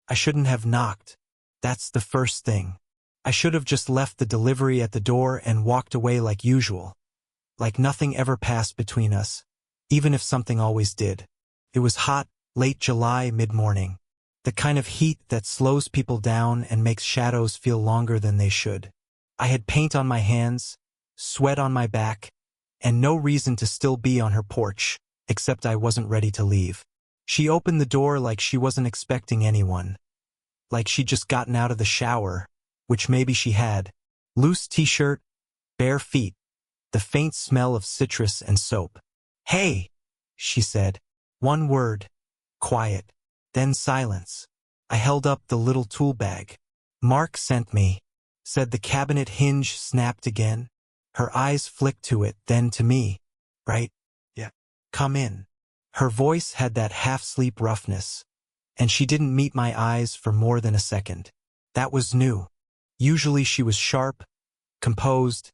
I shouldn't have knocked. That's the first thing. I should have just left the delivery at the door and walked away like usual. Like nothing ever passed between us, even if something always did. It was hot, late July, mid-morning. The kind of heat that slows people down and makes shadows feel longer than they should. I had paint on my hands, sweat on my back, and no reason to still be on her porch, except I wasn't ready to leave. She opened the door like she wasn't expecting anyone. Like she'd just gotten out of the shower, which maybe she had. Loose t-shirt, bare feet, the faint smell of citrus and soap. "Hey," she said. One word. Quiet. Then silence. I held up the little tool bag. "Mark sent me," said. The cabinet hinge snapped again. Her eyes flicked to it, then to me. "Right? Yeah. Come in." Her voice had that half-sleep roughness, and she didn't meet my eyes for more than a second. That was new. Usually she was sharp, composed,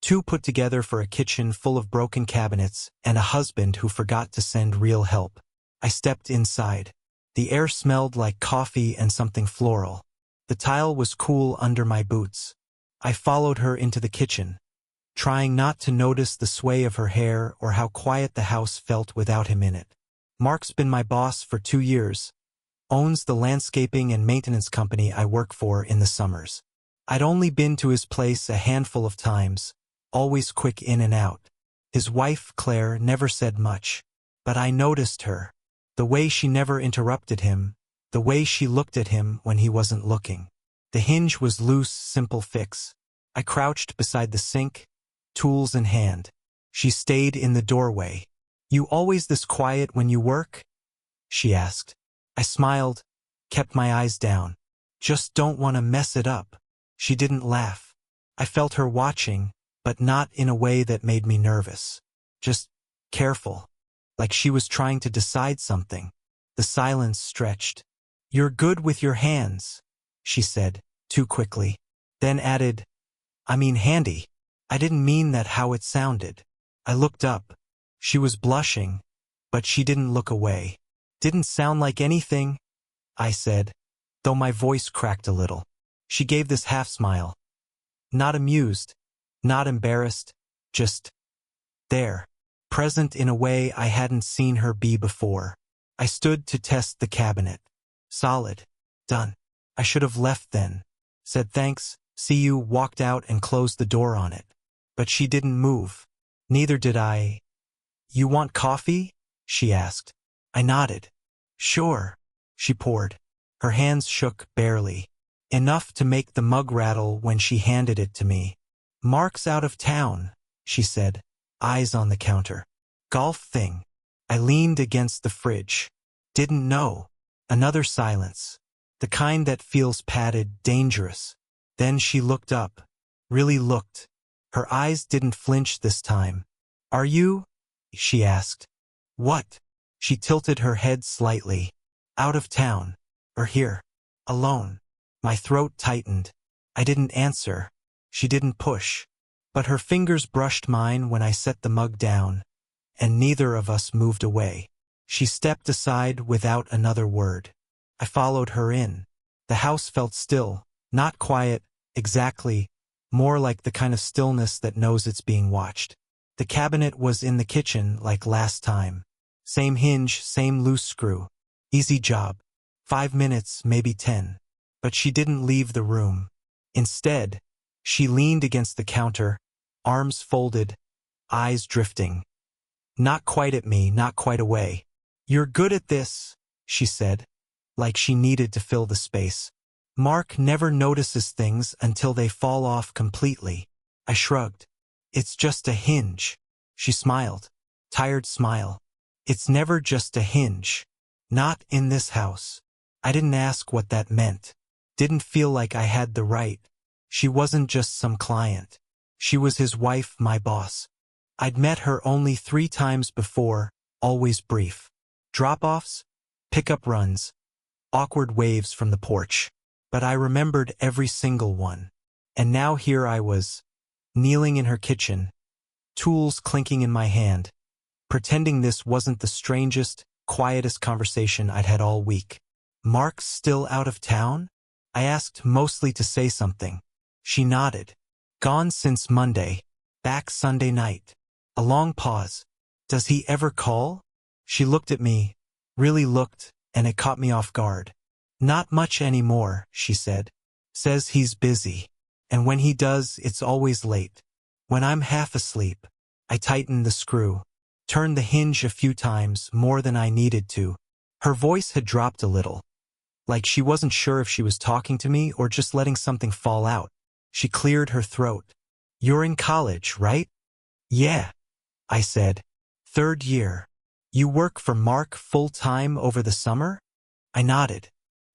too put together for a kitchen full of broken cabinets and a husband who forgot to send real help. I stepped inside. The air smelled like coffee and something floral. The tile was cool under my boots. I followed her into the kitchen, trying not to notice the sway of her hair or how quiet the house felt without him in it. Mark's been my boss for 2 years, owns the landscaping and maintenance company I work for in the summers. I'd only been to his place a handful of times, always quick in and out. His wife, Claire, never said much, but I noticed her. The way she never interrupted him, the way she looked at him when he wasn't looking. The hinge was loose, simple fix. I crouched beside the sink, tools in hand. She stayed in the doorway. "You always this quiet when you work?" she asked. I smiled, kept my eyes down. "Just don't want to mess it up." She didn't laugh. I felt her watching, but not in a way that made me nervous. Just careful, like she was trying to decide something. The silence stretched. "You're good with your hands," she said, too quickly. Then added, "I mean handy." I didn't mean that how it sounded. I looked up. She was blushing, but she didn't look away. "Didn't sound like anything," I said, though my voice cracked a little. She gave this half-smile. Not amused, not embarrassed, just there, present in a way I hadn't seen her be before. I stood to test the cabinet. Solid. Done. I should have left then. Said thanks, see you, walked out and closed the door on it. But she didn't move. Neither did I. "You want coffee?" she asked. I nodded. "Sure." She poured. Her hands shook barely, enough to make the mug rattle when she handed it to me. "Mark's out of town," she said, eyes on the counter. "Golf thing." I leaned against the fridge. "Didn't know." Another silence. The kind that feels padded, dangerous. Then she looked up. Really looked. Her eyes didn't flinch this time. "Are you?" she asked. "What?" She tilted her head slightly. "Out of town. Or here. Alone." My throat tightened. I didn't answer. She didn't push. But her fingers brushed mine when I set the mug down, and neither of us moved away. She stepped aside without another word. I followed her in. The house felt still, not quiet, exactly, more like the kind of stillness that knows it's being watched. The cabinet was in the kitchen like last time. Same hinge, same loose screw. Easy job. 5 minutes, maybe 10. But she didn't leave the room. Instead, she leaned against the counter, arms folded, eyes drifting. Not quite at me, not quite away. "You're good at this," she said, like she needed to fill the space. "Mark never notices things until they fall off completely." I shrugged. "It's just a hinge." She smiled. Tired smile. "It's never just a hinge. Not in this house." I didn't ask what that meant. Didn't feel like I had the right. She wasn't just some client. She was his wife, my boss. I'd met her only 3 times before, always brief. Drop-offs, pickup runs, awkward waves from the porch. But I remembered every single one. And now here I was, kneeling in her kitchen, tools clinking in my hand, pretending this wasn't the strangest, quietest conversation I'd had all week. Mark's still out of town? I asked, mostly to say something. She nodded. Gone since Monday. Back Sunday night. A long pause. Does he ever call? She looked at me, really looked, and it caught me off guard. Not much anymore, she said. Says he's busy. And when he does, it's always late. When I'm half asleep, I tighten the screw. Turned the hinge a few times, more than I needed to. Her voice had dropped a little. Like she wasn't sure if she was talking to me or just letting something fall out. She cleared her throat. You're in college, right? Yeah, I said. 3rd year. You work for Mark full-time over the summer? I nodded.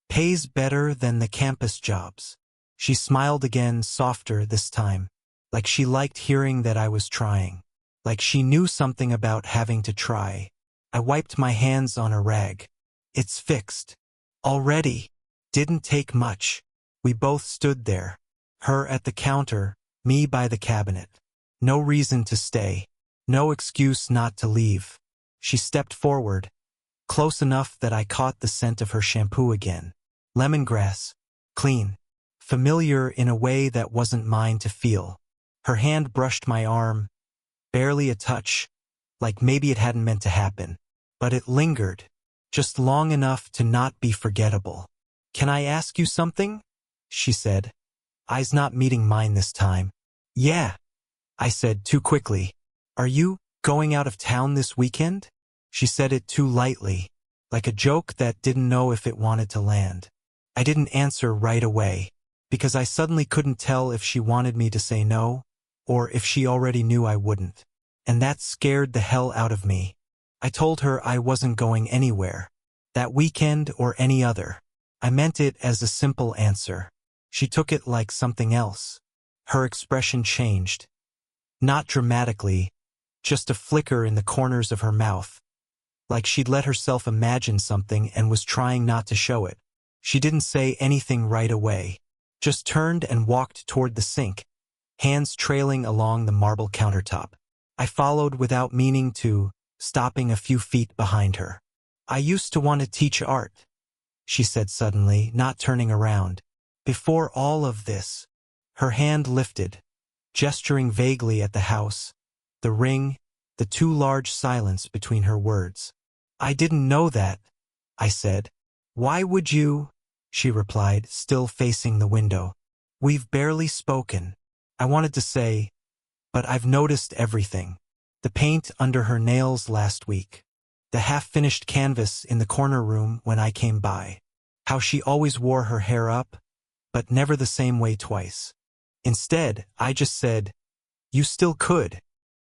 Pays better than the campus jobs. She smiled again, softer this time. Like she liked hearing that I was trying. Like she knew something about having to try. I wiped my hands on a rag. It's fixed. Already. Didn't take much. We both stood there. Her at the counter, me by the cabinet. No reason to stay. No excuse not to leave. She stepped forward, close enough that I caught the scent of her shampoo again. Lemongrass. Clean. Familiar in a way that wasn't mine to feel. Her hand brushed my arm, barely a touch, like maybe it hadn't meant to happen. But it lingered, just long enough to not be forgettable. Can I ask you something? She said. Eyes not meeting mine this time. Yeah, I said too quickly. Are you going out of town this weekend? She said it too lightly, like a joke that didn't know if it wanted to land. I didn't answer right away, because I suddenly couldn't tell if she wanted me to say no, or if she already knew I wouldn't. And that scared the hell out of me. I told her I wasn't going anywhere. That weekend or any other. I meant it as a simple answer. She took it like something else. Her expression changed. Not dramatically, just a flicker in the corners of her mouth. Like she'd let herself imagine something and was trying not to show it. She didn't say anything right away. Just turned and walked toward the sink, hands trailing along the marble countertop. I followed without meaning to, stopping a few feet behind her. I used to want to teach art, she said suddenly, not turning around. Before all of this. Her hand lifted, gesturing vaguely at the house, the ring, the too large silence between her words. I didn't know that, I said. Why would you? She replied, still facing the window. We've barely spoken. I wanted to say, but I've noticed everything. The paint under her nails last week. The half-finished canvas in the corner room when I came by. How she always wore her hair up, but never the same way twice. Instead, I just said, you still could.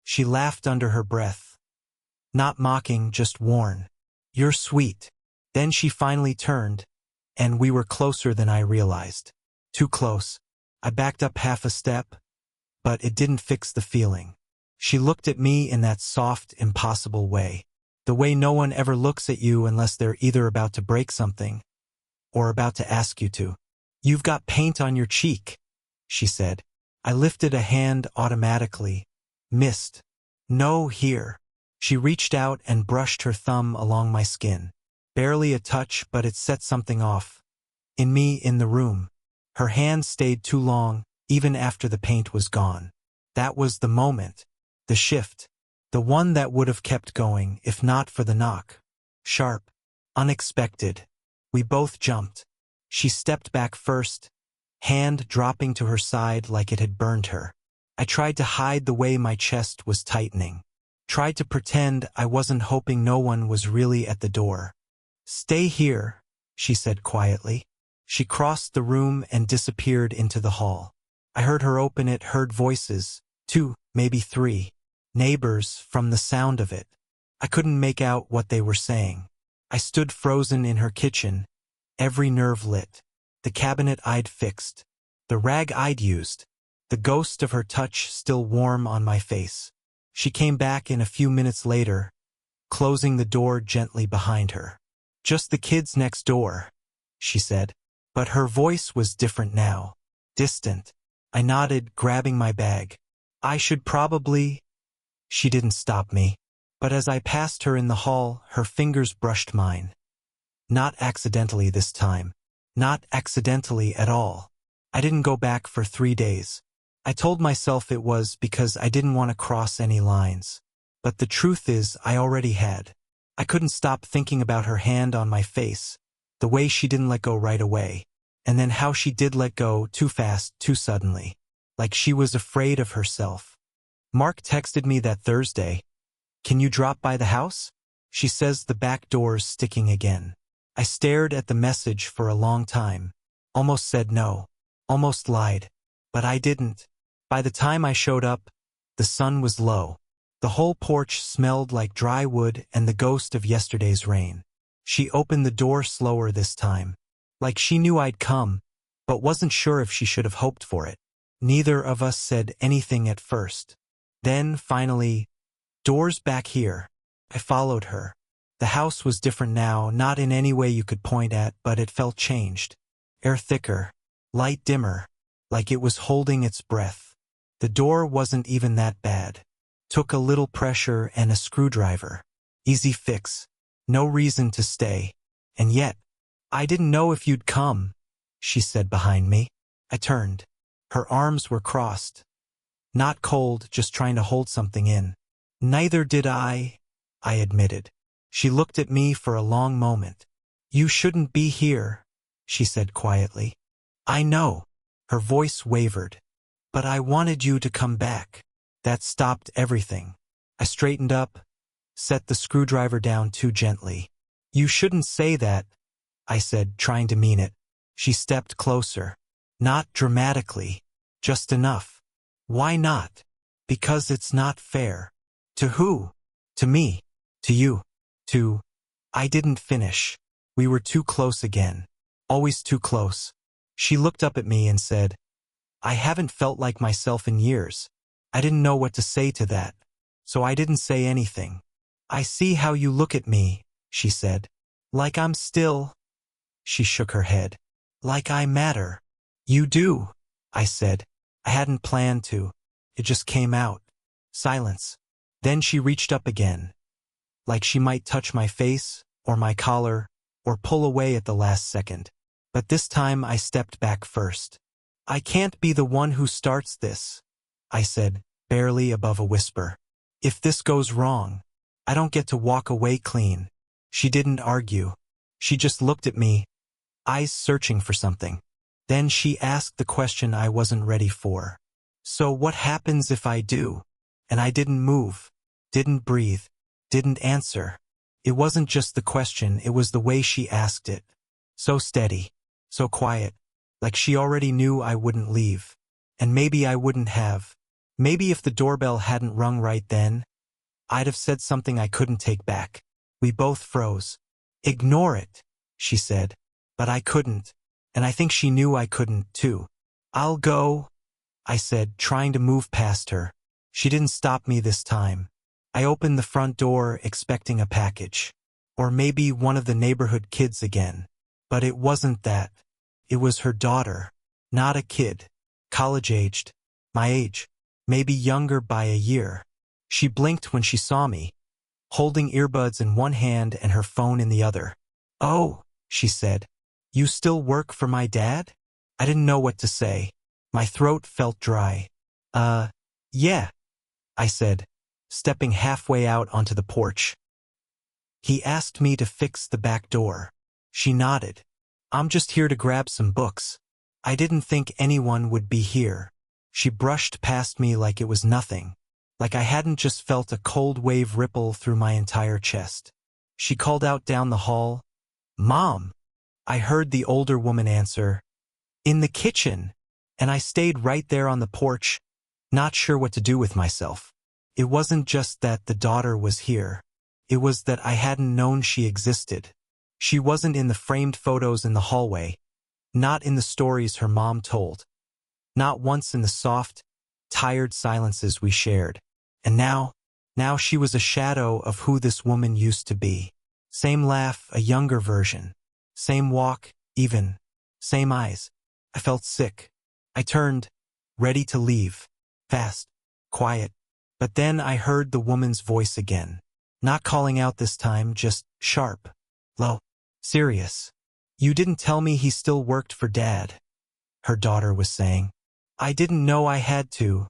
She laughed under her breath. Not mocking, just worn. You're sweet. Then she finally turned, and we were closer than I realized. Too close. I backed up half a step, but it didn't fix the feeling. She looked at me in that soft, impossible way. The way no one ever looks at you unless they're either about to break something or about to ask you to. You've got paint on your cheek, she said. I lifted a hand automatically. Missed. No, here. She reached out and brushed her thumb along my skin. Barely a touch, but it set something off. In me, in the room. Her hand stayed too long, even after the paint was gone. That was the moment. The shift. The one that would have kept going, if not for the knock. Sharp. Unexpected. We both jumped. She stepped back first, hand dropping to her side like it had burned her. I tried to hide the way my chest was tightening. Tried to pretend I wasn't, hoping no one was really at the door. Stay here, she said quietly. She crossed the room and disappeared into the hall. I heard her open it, heard voices, 2, maybe 3. Neighbors, from the sound of it. I couldn't make out what they were saying. I stood frozen in her kitchen, every nerve lit. The cabinet I'd fixed. The rag I'd used. The ghost of her touch still warm on my face. She came back in a few minutes later, closing the door gently behind her. Just the kids next door, she said. But her voice was different now. Distant. I nodded, grabbing my bag. I should probably... She didn't stop me. But as I passed her in the hall, her fingers brushed mine. Not accidentally this time. Not accidentally at all. I didn't go back for 3 days. I told myself it was because I didn't want to cross any lines. But the truth is, I already had. I couldn't stop thinking about her hand on my face, the way she didn't let go right away, and then how she did let go too fast, too suddenly, like she was afraid of herself. Mark texted me that Thursday. "Can you drop by the house?" She says the back door's sticking again. I stared at the message for a long time. Almost said no. Almost lied. But I didn't. By the time I showed up, the sun was low. The whole porch smelled like dry wood and the ghost of yesterday's rain. She opened the door slower this time. Like she knew I'd come, but wasn't sure if she should have hoped for it. Neither of us said anything at first. Then, finally, "Door's back here." I followed her. The house was different now, not in any way you could point at, but it felt changed. Air thicker, light dimmer, like it was holding its breath. The door wasn't even that bad. Took a little pressure and a screwdriver. Easy fix. No reason to stay. And yet, "I didn't know if you'd come," she said behind me. I turned. Her arms were crossed. Not cold, just trying to hold something in. "Neither did I admitted. She looked at me for a long moment. "You shouldn't be here," she said quietly. "I know." Her voice wavered. "But I wanted you to come back." That stopped everything. I straightened up, set the screwdriver down too gently. "You shouldn't say that," I said, trying to mean it. She stepped closer. Not dramatically, just enough. "Why not?" "Because it's not fair." "To who?" "To me. To you. To—" I didn't finish. We were too close again. Always too close. She looked up at me and said, "I haven't felt like myself in years." I didn't know what to say to that, so I didn't say anything. "I see how you look at me," she said. "Like I'm still—" She shook her head. "Like I matter." "You do," I said. I hadn't planned to. It just came out. Silence. Then she reached up again, like she might touch my face, or my collar, or pull away at the last second. But this time I stepped back first. "I can't be the one who starts this," I said, barely above a whisper. "If this goes wrong, I don't get to walk away clean." She didn't argue. She just looked at me, eyes searching for something. Then she asked the question I wasn't ready for. "So what happens if I do?" And I didn't move, didn't breathe, didn't answer. It wasn't just the question, it was the way she asked it. So steady, so quiet, like she already knew I wouldn't leave. And maybe I wouldn't have. Maybe if the doorbell hadn't rung right then, I'd have said something I couldn't take back. We both froze. "Ignore it," she said. But I couldn't. And I think she knew I couldn't, too. "I'll go," I said, trying to move past her. She didn't stop me this time. I opened the front door, expecting a package. Or maybe one of the neighborhood kids again. But it wasn't that. It was her daughter. Not a kid. College-aged. My age. Maybe younger by a year. She blinked when she saw me, holding earbuds in one hand and her phone in the other. "Oh," she said. "You still work for my dad?" I didn't know what to say. My throat felt dry. Yeah," I said, stepping halfway out onto the porch. "He asked me to fix the back door." She nodded. "I'm just here to grab some books. I didn't think anyone would be here." She brushed past me like it was nothing, like I hadn't just felt a cold wave ripple through my entire chest. She called out down the hall, "Mom!" I heard the older woman answer, "In the kitchen," and I stayed right there on the porch, not sure what to do with myself. It wasn't just that the daughter was here. It was that I hadn't known she existed. She wasn't in the framed photos in the hallway, not in the stories her mom told, not once in the soft, tired silences we shared. And now she was a shadow of who this woman used to be. Same laugh, a younger version. Same walk, even. Same eyes. I felt sick. I turned, ready to leave. Fast. Quiet. But then I heard the woman's voice again. Not calling out this time, just sharp. Low. Serious. You didn't tell me he still worked for Dad, her daughter was saying. I didn't know I had to,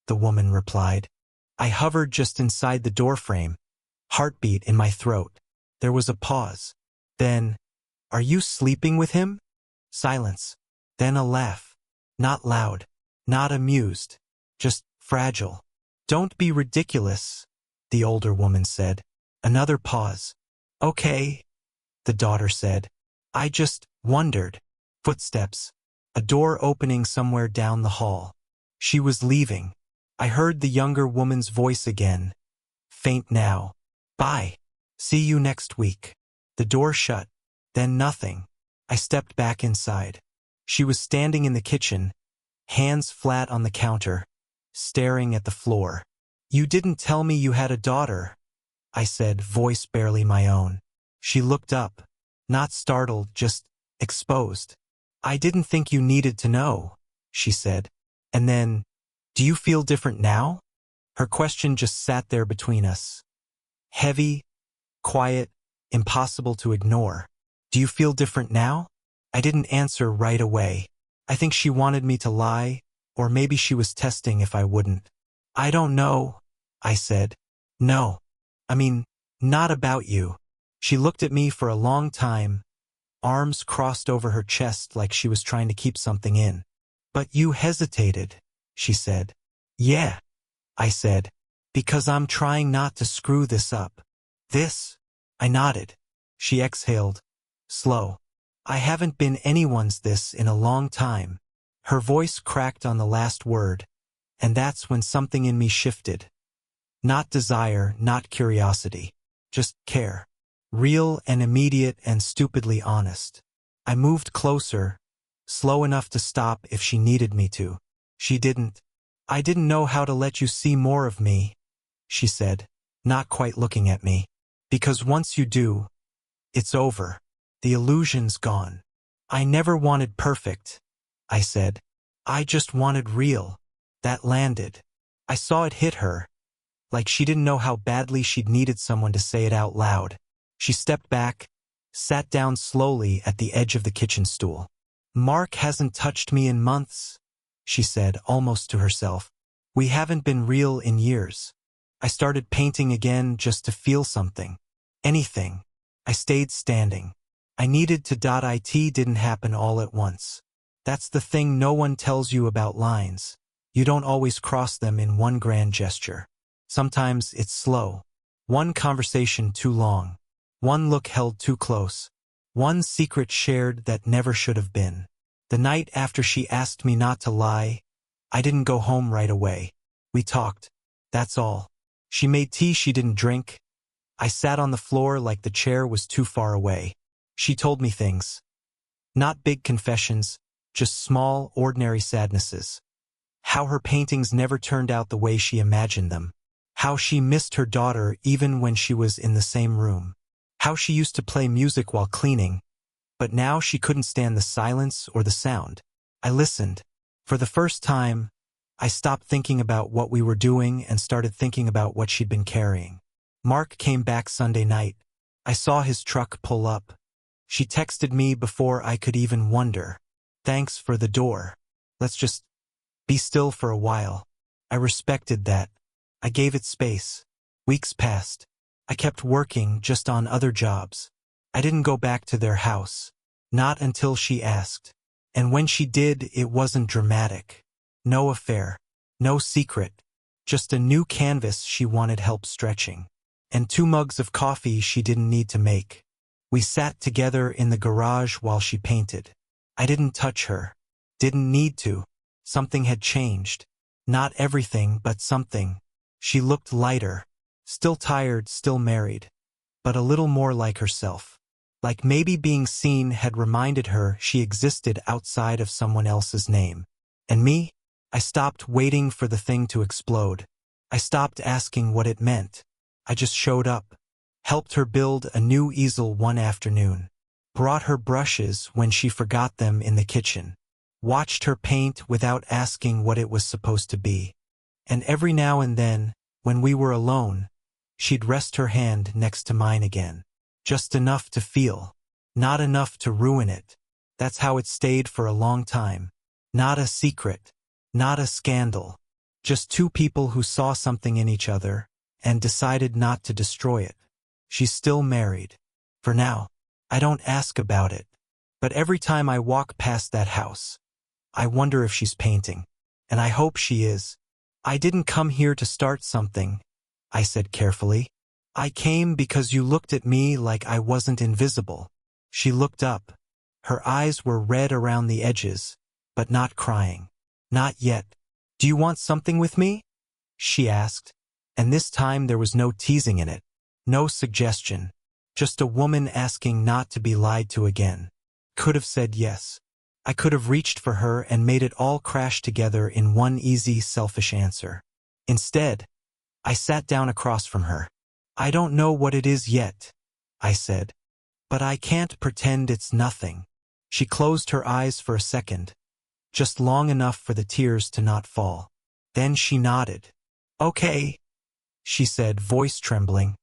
the woman replied. I hovered just inside the doorframe, heartbeat in my throat. There was a pause. Then, are you sleeping with him? Silence. Then a laugh. Not loud, not amused, just fragile. Don't be ridiculous, the older woman said. Another pause. Okay, the daughter said. I just wondered. Footsteps. A door opening somewhere down the hall. She was leaving. I heard the younger woman's voice again. Faint now. Bye. See you next week. The door shut. Then nothing. I stepped back inside. She was standing in the kitchen, hands flat on the counter, staring at the floor. You didn't tell me you had a daughter, I said, voice barely my own. She looked up, not startled, just exposed. I didn't think you needed to know, she said. And then, do you feel different now? Her question just sat there between us. Heavy, quiet, impossible to ignore. Do you feel different now? I didn't answer right away. I think she wanted me to lie, or maybe she was testing if I wouldn't. I don't know, I said. No. I mean, not about you. She looked at me for a long time, arms crossed over her chest like she was trying to keep something in. But you hesitated, she said. Yeah, I said, because I'm trying not to screw this up. This? I nodded. She exhaled, slow. I haven't been anyone's this in a long time. Her voice cracked on the last word, and that's when something in me shifted. Not desire, not curiosity, just care. Real and immediate and stupidly honest. I moved closer, slow enough to stop if she needed me to. She didn't. I didn't know how to let you see more of me, she said, not quite looking at me. Because once you do, it's over. The illusion's gone. I never wanted perfect, I said. I just wanted real. That landed. I saw it hit her, like she didn't know how badly she'd needed someone to say it out loud. She stepped back, sat down slowly at the edge of the kitchen stool. Mark hasn't touched me in months, she said, almost to herself. We haven't been real in years. I started painting again just to feel something. Anything. I stayed standing. I needed to. It didn't happen all at once. That's the thing no one tells you about lines. You don't always cross them in one grand gesture. Sometimes it's slow. One conversation too long. One look held too close. One secret shared that never should have been. The night after she asked me not to lie, I didn't go home right away. We talked. That's all. She made tea she didn't drink. I sat on the floor like the chair was too far away. She told me things. Not big confessions, just small, ordinary sadnesses. How her paintings never turned out the way she imagined them. How she missed her daughter even when she was in the same room. How she used to play music while cleaning, but now she couldn't stand the silence or the sound. I listened. For the first time, I stopped thinking about what we were doing and started thinking about what she'd been carrying. Mark came back Sunday night. I saw his truck pull up. She texted me before I could even wonder. Thanks for the door. Let's just be still for a while. I respected that. I gave it space. Weeks passed. I kept working just on other jobs. I didn't go back to their house. Not until she asked. And when she did, it wasn't dramatic. No affair. No secret. Just a new canvas she wanted help stretching. And 2 mugs of coffee she didn't need to make. We sat together in the garage while she painted. I didn't touch her. Didn't need to. Something had changed. Not everything, but something. She looked lighter. Still tired, still married. But a little more like herself. Like maybe being seen had reminded her she existed outside of someone else's name. And me? I stopped waiting for the thing to explode. I stopped asking what it meant. I just showed up. Helped her build a new easel one afternoon. Brought her brushes when she forgot them in the kitchen. Watched her paint without asking what it was supposed to be. And every now and then, when we were alone, she'd rest her hand next to mine again. Just enough to feel. Not enough to ruin it. That's how it stayed for a long time. Not a secret. Not a scandal. Just two people who saw something in each other and decided not to destroy it. She's still married. For now. I don't ask about it. But every time I walk past that house, I wonder if she's painting. And I hope she is. I didn't come here to start something, I said carefully. I came because you looked at me like I wasn't invisible. She looked up. Her eyes were red around the edges, but not crying. Not yet. Do you want something with me? She asked. And this time there was no teasing in it. No suggestion. Just a woman asking not to be lied to again. Could have said yes. I could have reached for her and made it all crash together in one easy, selfish answer. Instead, I sat down across from her. I don't know what it is yet, I said. But I can't pretend it's nothing. She closed her eyes for a second, just long enough for the tears to not fall. Then she nodded. Okay, she said, voice trembling.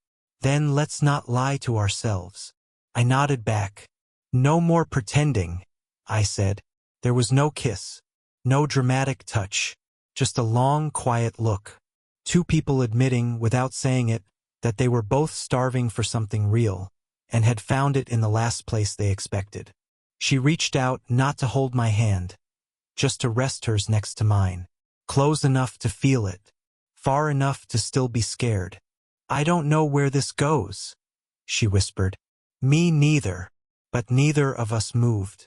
Then let's not lie to ourselves. I nodded back. No more pretending, I said. There was no kiss, no dramatic touch, just a long, quiet look. Two people admitting, without saying it, that they were both starving for something real, and had found it in the last place they expected. She reached out, not to hold my hand, just to rest hers next to mine, close enough to feel it, far enough to still be scared. I don't know where this goes, she whispered. Me neither, but neither of us moved.